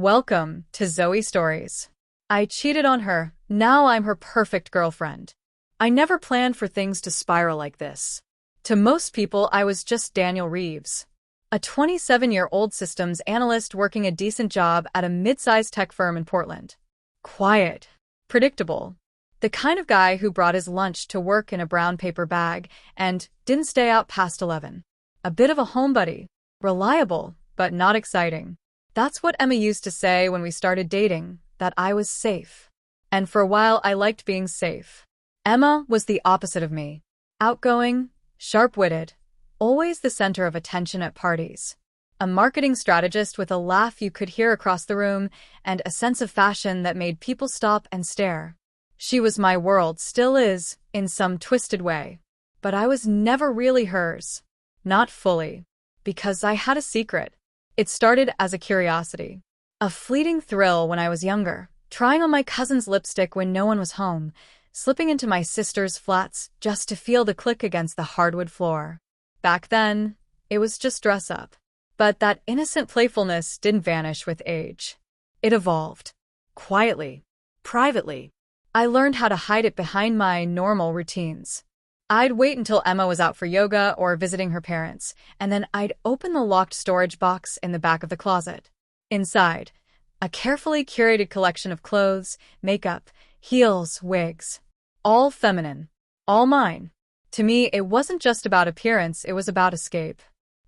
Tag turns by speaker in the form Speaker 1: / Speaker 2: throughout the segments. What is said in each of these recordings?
Speaker 1: Welcome to Zoe Stories. I cheated on her, now I'm her perfect girlfriend. I never planned for things to spiral like this. To most people, I was just Danielle Reeves, a 27-year-old systems analyst working a decent job at a mid-sized tech firm in Portland. Quiet, predictable, the kind of guy who brought his lunch to work in a brown paper bag and didn't stay out past 11. A bit of a homebody, reliable, but not exciting. That's what Emma used to say when we started dating, that I was safe. And for a while I liked being safe. Emma was the opposite of me. Outgoing, sharp-witted, always the center of attention at parties. A marketing strategist with a laugh you could hear across the room and a sense of fashion that made people stop and stare. She was my world, still is, in some twisted way. But I was never really hers. Not fully. Because I had a secret. It started as a curiosity. A fleeting thrill when I was younger, trying on my cousin's lipstick when no one was home, slipping into my sister's flats just to feel the click against the hardwood floor. Back then, it was just dress up. But that innocent playfulness didn't vanish with age. It evolved. Quietly. Privately. I learned how to hide it behind my normal routines. I'd wait until Emma was out for yoga or visiting her parents, and then I'd open the locked storage box in the back of the closet. Inside, a carefully curated collection of clothes, makeup, heels, wigs. All feminine. All mine. To me, it wasn't just about appearance, it was about escape.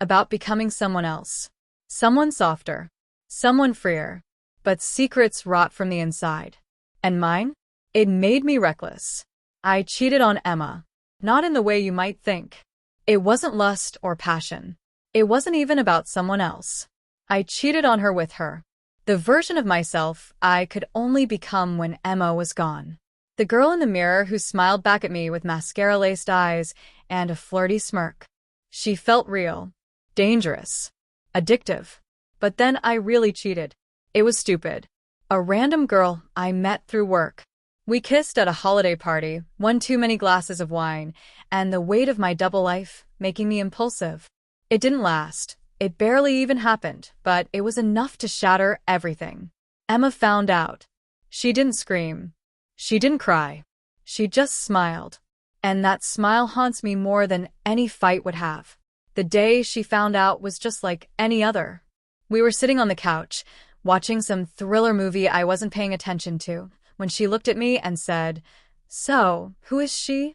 Speaker 1: About becoming someone else. Someone softer. Someone freer. But secrets rot from the inside. And mine? It made me reckless. I cheated on Emma. Not in the way you might think. It wasn't lust or passion. It wasn't even about someone else. I cheated on her with her. The version of myself I could only become when Emma was gone. The girl in the mirror who smiled back at me with mascara-laced eyes and a flirty smirk. She felt real. Dangerous. Addictive. But then I really cheated. It was stupid. A random girl I met through work. We kissed at a holiday party, one too many glasses of wine, and the weight of my double life making me impulsive. It didn't last. It barely even happened, but it was enough to shatter everything. Emma found out. She didn't scream. She didn't cry. She just smiled. And that smile haunts me more than any fight would have. The day she found out was just like any other. We were sitting on the couch, watching some thriller movie I wasn't paying attention to, when she looked at me and said, "So, who is she?"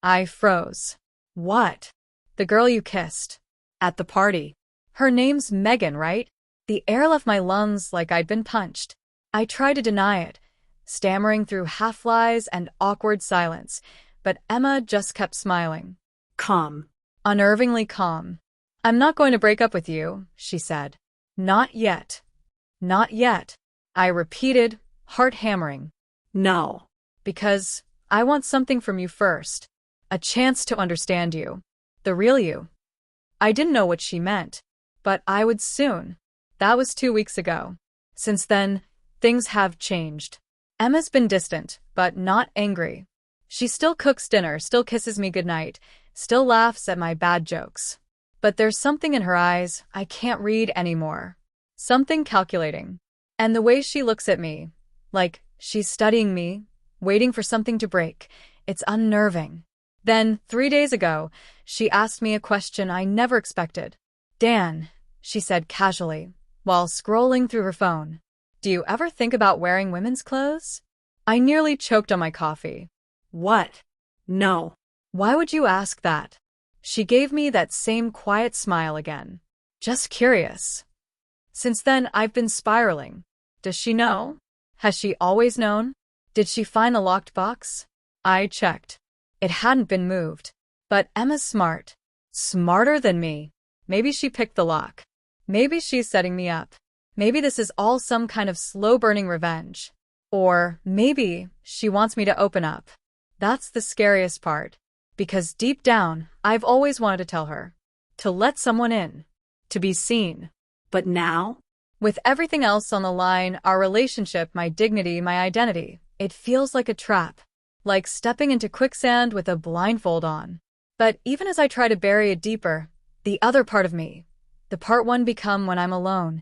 Speaker 1: I froze. What? The girl you kissed. At the party. Her name's Megan, right? The air left my lungs like I'd been punched. I tried to deny it, stammering through half-lies and awkward silence, but Emma just kept smiling.
Speaker 2: Calm.
Speaker 1: Unnervingly calm. "I'm not going to break up with you," she said. "Not yet." Not yet. I repeated, heart-hammering.
Speaker 2: No.
Speaker 1: Because I want something from you first. A chance to understand you. The real you. I didn't know what she meant, but I would soon. That was 2 weeks ago. Since then, things have changed. Emma's been distant, but not angry. She still cooks dinner, still kisses me goodnight, still laughs at my bad jokes. But there's something in her eyes I can't read anymore. Something calculating. And the way she looks at me, like she's studying me, waiting for something to break, it's unnerving. Then, 3 days ago, she asked me a question I never expected. "Dan," she said casually, while scrolling through her phone, "do you ever think about wearing women's clothes?" I nearly choked on my coffee. What?
Speaker 2: No.
Speaker 1: Why would you ask that? She gave me that same quiet smile again. Just curious. Since then, I've been spiraling. Does she know? Has she always known? Did she find the locked box? I checked. It hadn't been moved. But Emma's smart. Smarter than me. Maybe she picked the lock. Maybe she's setting me up. Maybe this is all some kind of slow-burning revenge. Or maybe she wants me to open up. That's the scariest part. Because deep down, I've always wanted to tell her. To let someone in. To be seen.
Speaker 2: But now?
Speaker 1: With everything else on the line, our relationship, my dignity, my identity, it feels like a trap. Like stepping into quicksand with a blindfold on. But even as I try to bury it deeper, the other part of me, the part one become when I'm alone,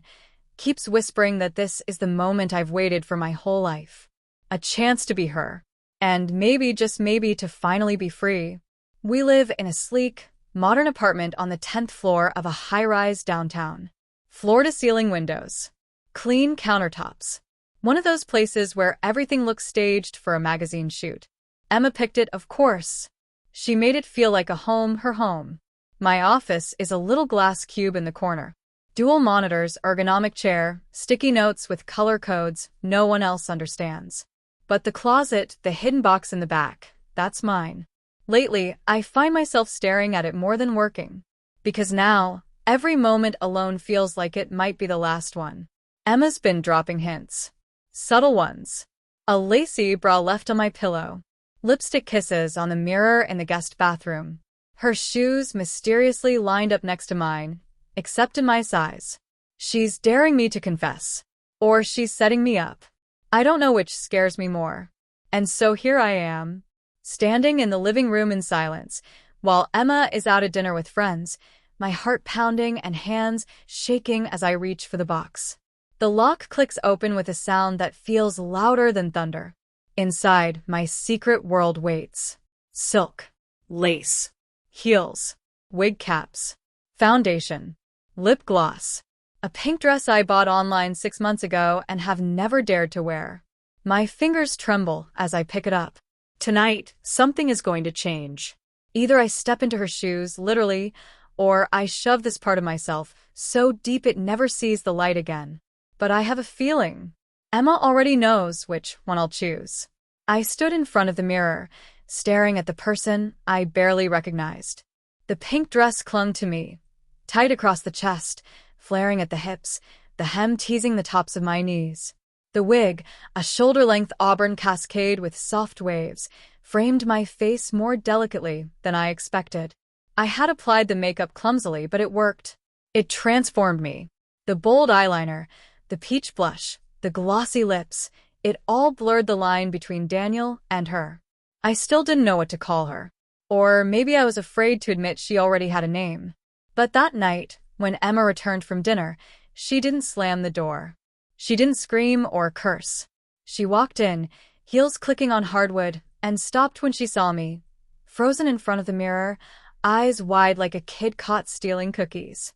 Speaker 1: keeps whispering that this is the moment I've waited for my whole life. A chance to be her. And maybe, just maybe, to finally be free. We live in a sleek, modern apartment on the 10th floor of a high-rise downtown. Floor-to-ceiling windows. Clean countertops. One of those places where everything looks staged for a magazine shoot. Emma picked it, of course. She made it feel like a home, her home. My office is a little glass cube in the corner. Dual monitors, ergonomic chair, sticky notes with color codes no one else understands. But the closet, the hidden box in the back, that's mine. Lately, I find myself staring at it more than working. Because now, every moment alone feels like it might be the last one. Emma's been dropping hints. Subtle ones. A lacy bra left on my pillow. Lipstick kisses on the mirror in the guest bathroom. Her shoes mysteriously lined up next to mine, except in my size. She's daring me to confess. Or she's setting me up. I don't know which scares me more. And so here I am, standing in the living room in silence, while Emma is out at dinner with friends, my heart pounding and hands shaking as I reach for the box. The lock clicks open with a sound that feels louder than thunder. Inside, my secret world waits. Silk. Lace. Heels. Wig caps. Foundation. Lip gloss. A pink dress I bought online 6 months ago and have never dared to wear. My fingers tremble as I pick it up. Tonight, something is going to change. Either I step into her shoes, literally, or I shove this part of myself so deep it never sees the light again. But I have a feeling. Emma already knows which one I'll choose. I stood in front of the mirror, staring at the person I barely recognized. The pink dress clung to me, tight across the chest, flaring at the hips, the hem teasing the tops of my knees. The wig, a shoulder-length auburn cascade with soft waves, framed my face more delicately than I expected. I had applied the makeup clumsily, but it worked. It transformed me. The bold eyeliner, the peach blush, the glossy lips, it all blurred the line between Danielle and her. I still didn't know what to call her. Or maybe I was afraid to admit she already had a name. But that night, when Emma returned from dinner, she didn't slam the door. She didn't scream or curse. She walked in, heels clicking on hardwood, and stopped when she saw me, frozen in front of the mirror, eyes wide like a kid caught stealing cookies.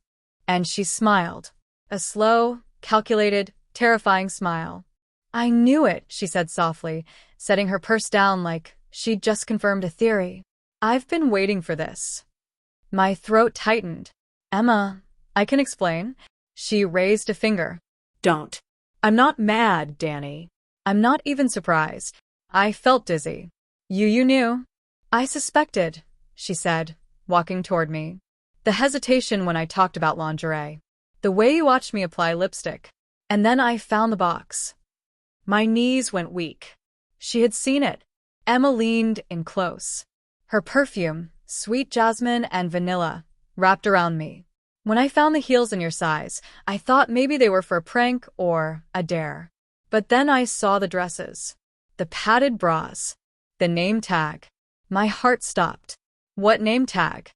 Speaker 1: And she smiled. A slow, calculated, terrifying smile. "I knew it," she said softly, setting her purse down like she'd just confirmed a theory. "I've been waiting for this." My throat tightened. "Emma, I can explain." She raised a finger.
Speaker 2: Don't.
Speaker 1: "I'm not mad, Danny. I'm not even surprised. I felt dizzy. You knew." "I suspected," she said, walking toward me. "The hesitation when I talked about lingerie. The way you watched me apply lipstick. And then I found the box." My knees went weak. She had seen it. Emma leaned in close. Her perfume, sweet jasmine and vanilla, wrapped around me. "When I found the heels in your size, I thought maybe they were for a prank or a dare. But then I saw the dresses. The padded bras. The name tag. My heart stopped." "What name tag?"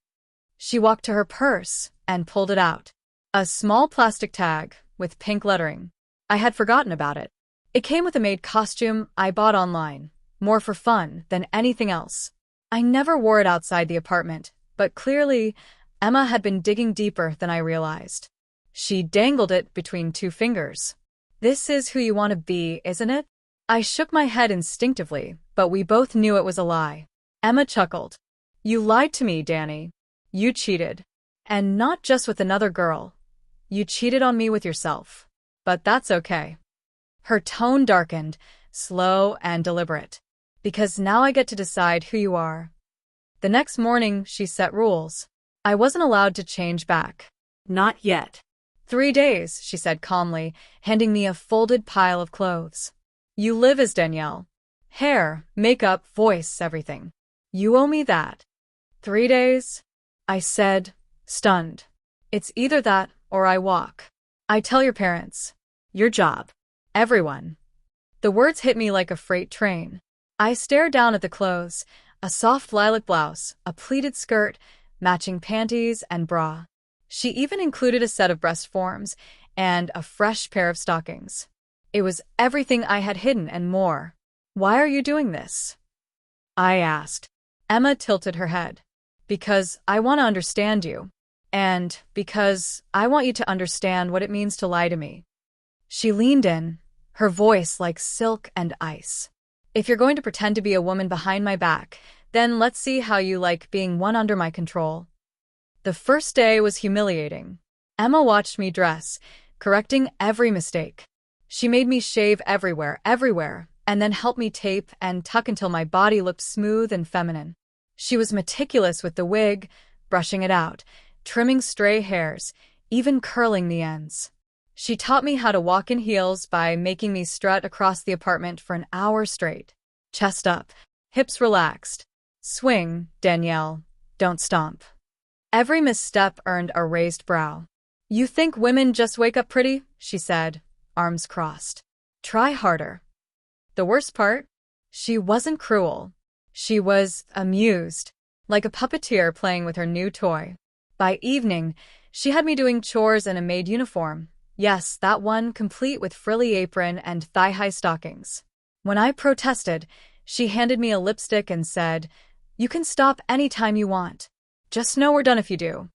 Speaker 1: She walked to her purse and pulled it out. A small plastic tag with pink lettering. I had forgotten about it. It came with a maid costume I bought online, more for fun than anything else. I never wore it outside the apartment, but clearly, Emma had been digging deeper than I realized. She dangled it between two fingers. "This is who you want to be, isn't it?" I shook my head instinctively, but we both knew it was a lie. Emma chuckled. "You lied to me, Danny. You cheated. And not just with another girl. You cheated on me with yourself. But that's okay." Her tone darkened, slow and deliberate. "Because now I get to decide who you are." The next morning, she set rules. I wasn't allowed to change back.
Speaker 2: Not yet.
Speaker 1: 3 days, she said calmly, handing me a folded pile of clothes. "You live as Danielle. Hair, makeup, voice, everything. You owe me that." 3 days? I said, stunned. "It's either that or I walk. I tell your parents. Your job. Everyone." The words hit me like a freight train. I stared down at the clothes, a soft lilac blouse, a pleated skirt, matching panties and bra. She even included a set of breast forms, and a fresh pair of stockings. It was everything I had hidden and more. "Why are you doing this?" I asked. Emma tilted her head. "Because I want to understand you. And because I want you to understand what it means to lie to me." She leaned in, her voice like silk and ice. "If you're going to pretend to be a woman behind my back, then let's see how you like being one under my control." The first day was humiliating. Emma watched me dress, correcting every mistake. She made me shave everywhere, and then helped me tape and tuck until my body looked smooth and feminine. She was meticulous with the wig, brushing it out, trimming stray hairs, even curling the ends. She taught me how to walk in heels by making me strut across the apartment for an hour straight. Chest up, hips relaxed. "Swing, Danielle, don't stomp." Every misstep earned a raised brow. "You think women just wake up pretty?" she said, arms crossed. "Try harder." The worst part? She wasn't cruel. She was amused, like a puppeteer playing with her new toy. By evening, she had me doing chores in a maid uniform. Yes, that one complete with frilly apron and thigh-high stockings. When I protested, she handed me a lipstick and said, "You can stop any time you want. Just know we're done if you do."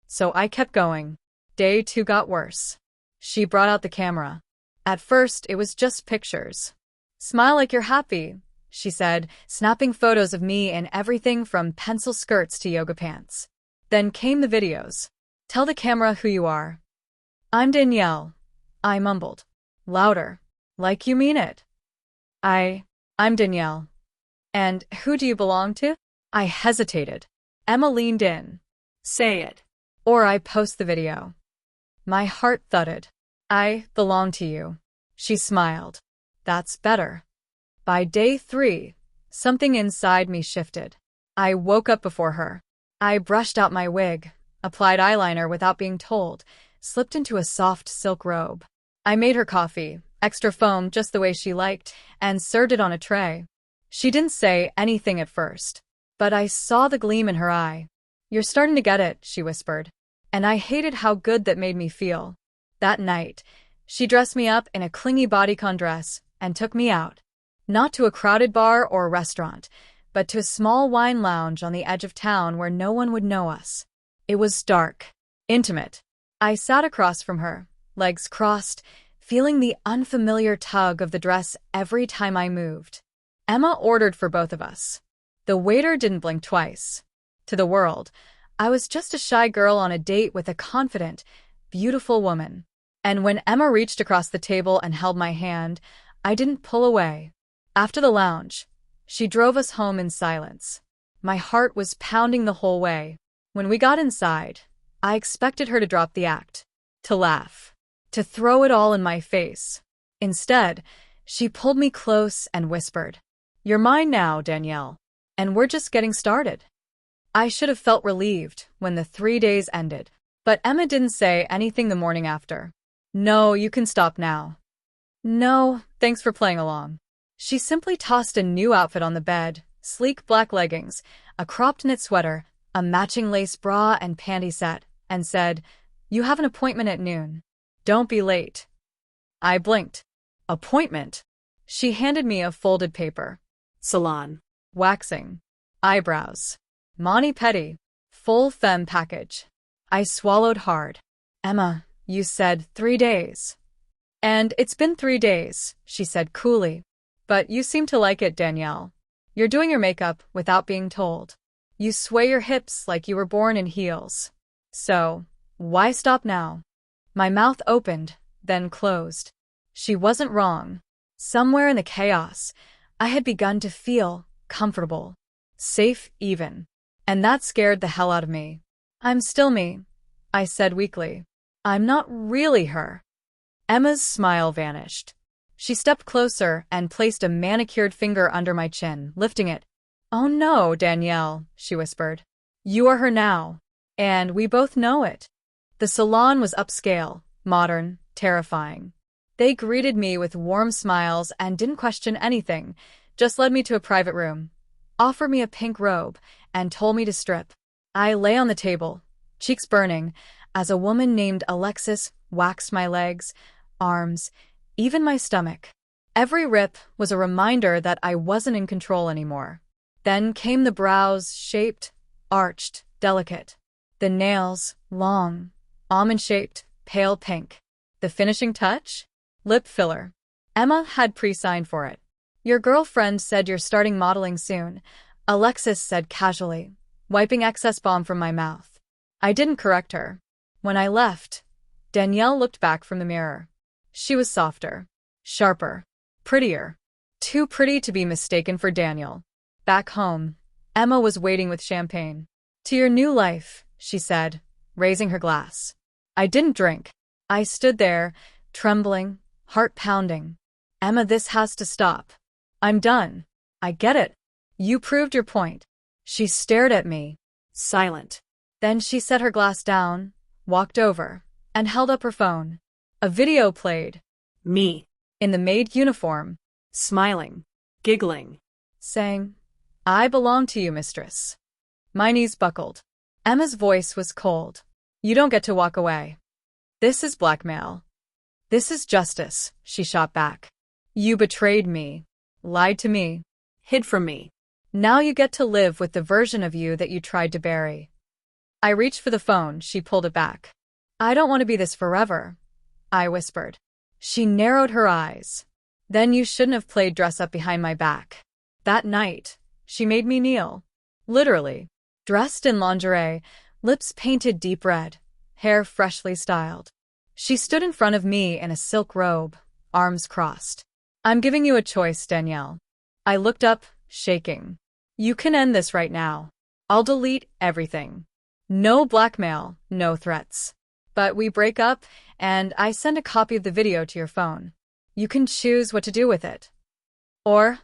Speaker 1: So I kept going. Day 2 got worse. She brought out the camera. At first, it was just pictures. "Smile like you're happy," she said, snapping photos of me in everything from pencil skirts to yoga pants. Then came the videos. "Tell the camera who you are." "I'm Danielle," I mumbled. Louder. "Like you mean it." I'm Danielle. "And who do you belong to?" I hesitated. Emma leaned in.
Speaker 2: Say it.
Speaker 1: "Or I post the video." My heart thudded. "I belong to you." She smiled. "That's better." By day 3, something inside me shifted. I woke up before her. I brushed out my wig, applied eyeliner without being told, slipped into a soft silk robe. I made her coffee, extra foam just the way she liked, and served it on a tray. She didn't say anything at first, but I saw the gleam in her eye. "You're starting to get it," she whispered, and I hated how good that made me feel. That night, she dressed me up in a clingy bodycon dress and took me out. Not to a crowded bar or restaurant, but to a small wine lounge on the edge of town where no one would know us. It was dark, intimate. I sat across from her, legs crossed, feeling the unfamiliar tug of the dress every time I moved. Emma ordered for both of us. The waiter didn't blink twice. To the world, I was just a shy girl on a date with a confident, beautiful woman. And when Emma reached across the table and held my hand, I didn't pull away. After the lounge, she drove us home in silence. My heart was pounding the whole way. When we got inside, I expected her to drop the act, to laugh, to throw it all in my face. Instead, she pulled me close and whispered, "You're mine now, Danielle, and we're just getting started." I should have felt relieved when the 3 days ended, but Emma didn't say anything the morning after. "No, you can stop now." "No, thanks for playing along." She simply tossed a new outfit on the bed, sleek black leggings, a cropped knit sweater, a matching lace bra and panty set, and said, "You have an appointment at noon. Don't be late." I blinked. Appointment? She handed me a folded paper.
Speaker 2: Salon.
Speaker 1: Waxing. Eyebrows. Mani-pedi. Full femme package. I swallowed hard. "Emma, you said 3 days." "And it's been 3 days," she said coolly. "But you seem to like it, Danielle. You're doing your makeup without being told. You sway your hips like you were born in heels. So, why stop now?" My mouth opened, then closed. She wasn't wrong. Somewhere in the chaos, I had begun to feel comfortable. Safe even. And that scared the hell out of me. "I'm still me," I said weakly. "I'm not really her." Emma's smile vanished. She stepped closer and placed a manicured finger under my chin, lifting it. "Oh no, Danielle," she whispered. "You are her now. And we both know it." The salon was upscale, modern, terrifying. They greeted me with warm smiles and didn't question anything, just led me to a private room, offered me a pink robe, and told me to strip. I lay on the table, cheeks burning, as a woman named Alexis waxed my legs, arms, even my stomach. Every rip was a reminder that I wasn't in control anymore. Then came the brows, shaped, arched, delicate. The nails, long, almond-shaped, pale pink. The finishing touch? Lip filler. Emma had pre-signed for it. Your girlfriend said you're starting modeling soon, Alexis said casually, wiping excess balm from my mouth. I didn't correct her. When I left, Danielle looked back from the mirror. She was softer, sharper, prettier. Too pretty to be mistaken for Danielle. Back home, Emma was waiting with champagne. To your new life, she said, raising her glass. I didn't drink. I stood there, trembling, heart pounding. Emma, this has to stop. I'm done. I get it. You proved your point. She stared at me, silent. Then she set her glass down, walked over, and held up her phone. A video played.
Speaker 2: Me.
Speaker 1: In the maid uniform.
Speaker 2: Smiling. Giggling.
Speaker 1: Saying, I belong to you, mistress. My knees buckled. Emma's voice was cold. You don't get to walk away. This is blackmail. This is justice, she shot back. You betrayed me. Lied to me.
Speaker 2: Hid from me.
Speaker 1: Now you get to live with the version of you that you tried to bury. I reached for the phone, she pulled it back. I don't want to be this forever, I whispered. She narrowed her eyes. Then you shouldn't have played dress up behind my back. That night, she made me kneel. Literally. Dressed in lingerie, lips painted deep red, hair freshly styled. She stood in front of me in a silk robe, arms crossed. I'm giving you a choice, Danielle. I looked up, shaking. You can end this right now. I'll delete everything. No blackmail, no threats. But we break up, and I send a copy of the video to your phone. You can choose what to do with it. Or,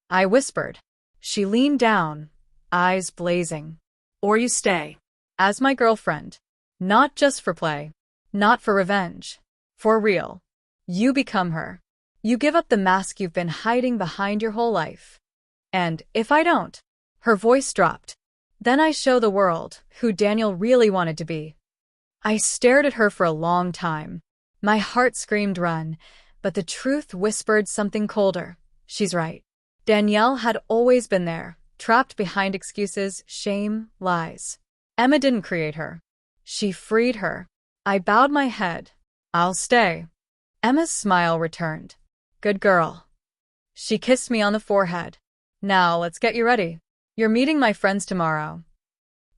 Speaker 1: I whispered. She leaned down, eyes blazing.
Speaker 2: Or you stay.
Speaker 1: As my girlfriend. Not just for play. Not for revenge. For real. You become her. You give up the mask you've been hiding behind your whole life. And if I don't, her voice dropped. Then I show the world who Danielle really wanted to be. I stared at her for a long time. My heart screamed run, but the truth whispered something colder. She's right. Danielle had always been there, trapped behind excuses, shame, lies. Emma didn't create her. She freed her. I bowed my head. I'll stay. Emma's smile returned. Good girl. She kissed me on the forehead. Now let's get you ready. You're meeting my friends tomorrow.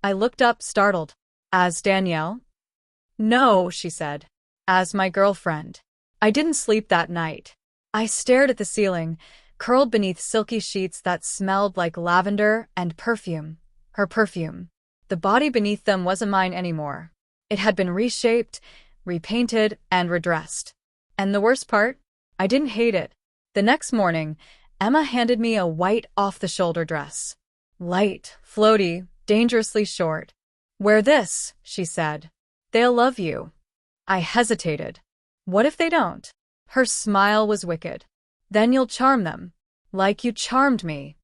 Speaker 1: I looked up, startled. As Danielle? No, she said. As my girlfriend. I didn't sleep that night. I stared at the ceiling, curled beneath silky sheets that smelled like lavender and perfume. Her perfume. The body beneath them wasn't mine anymore. It had been reshaped, repainted, and redressed. And the worst part? I didn't hate it. The next morning, Emma handed me a white off-the-shoulder dress. Light, floaty, dangerously short. Wear this, she said. They'll love you. I hesitated. What if they don't? Her smile was wicked. Then you'll charm them. Like you charmed me.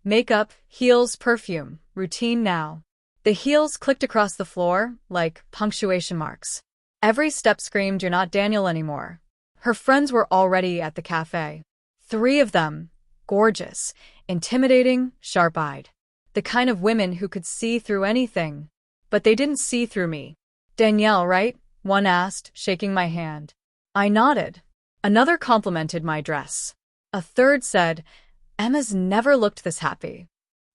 Speaker 1: Makeup, heels, perfume, routine now. The heels clicked across the floor, like punctuation marks. Every step screamed, you're not Danielle anymore. Her friends were already at the cafe. 3 of them. Gorgeous, intimidating, sharp-eyed. The kind of women who could see through anything. But they didn't see through me. Danielle, right? One asked, shaking my hand. I nodded. Another complimented my dress. A third said, Emma's never looked this happy.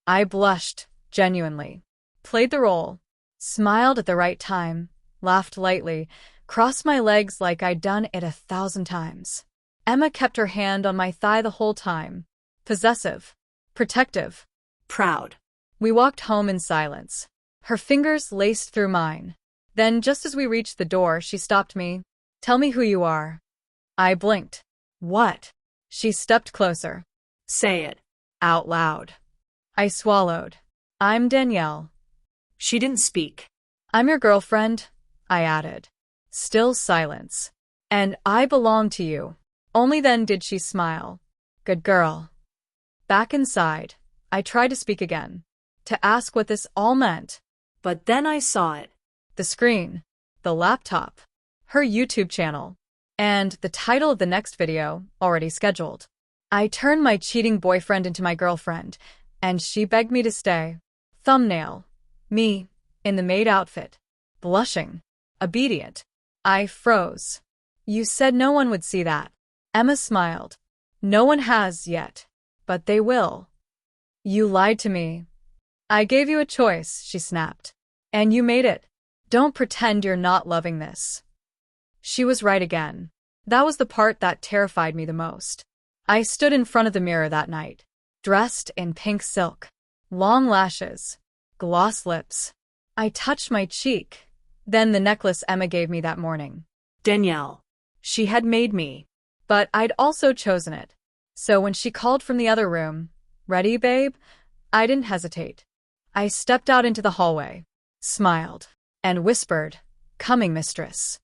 Speaker 1: I blushed, genuinely. Played the role. Smiled at the right time. Laughed lightly. Crossed my legs like I'd done it 1,000 times. Emma kept her hand on my thigh the whole time. Possessive. Protective.
Speaker 2: Proud.
Speaker 1: We walked home in silence. Her fingers laced through mine. Then, just as we reached the door, she stopped me. Tell me who you are. I blinked. What? She stepped closer.
Speaker 2: Say it.
Speaker 1: Out loud. I swallowed. I'm Danielle.
Speaker 2: She didn't speak.
Speaker 1: I'm your girlfriend, I added. Still silence. And I belong to you. Only then did she smile. Good girl. Back inside, I tried to speak again. To ask what this all meant.
Speaker 2: But then I saw it.
Speaker 1: The screen. the laptop, her YouTube channel, and the title of the next video already scheduled. I turned my cheating boyfriend into my girlfriend, and she begged me to stay. Thumbnail. Me, in the maid outfit. Blushing. Obedient. I froze. You said no one would see that. Emma smiled. No one has yet, but they will. You lied to me. I gave you a choice, she snapped. And you made it. Don't pretend you're not loving this. She was right again. That was the part that terrified me the most. I stood in front of the mirror that night, dressed in pink silk, long lashes, gloss lips. I touched my cheek, then the necklace Emma gave me that morning.
Speaker 2: Danielle.
Speaker 1: She had made me, but I'd also chosen it. So when she called from the other room, "Ready, babe?" I didn't hesitate. I stepped out into the hallway, smiled, and whispered, "Coming, mistress."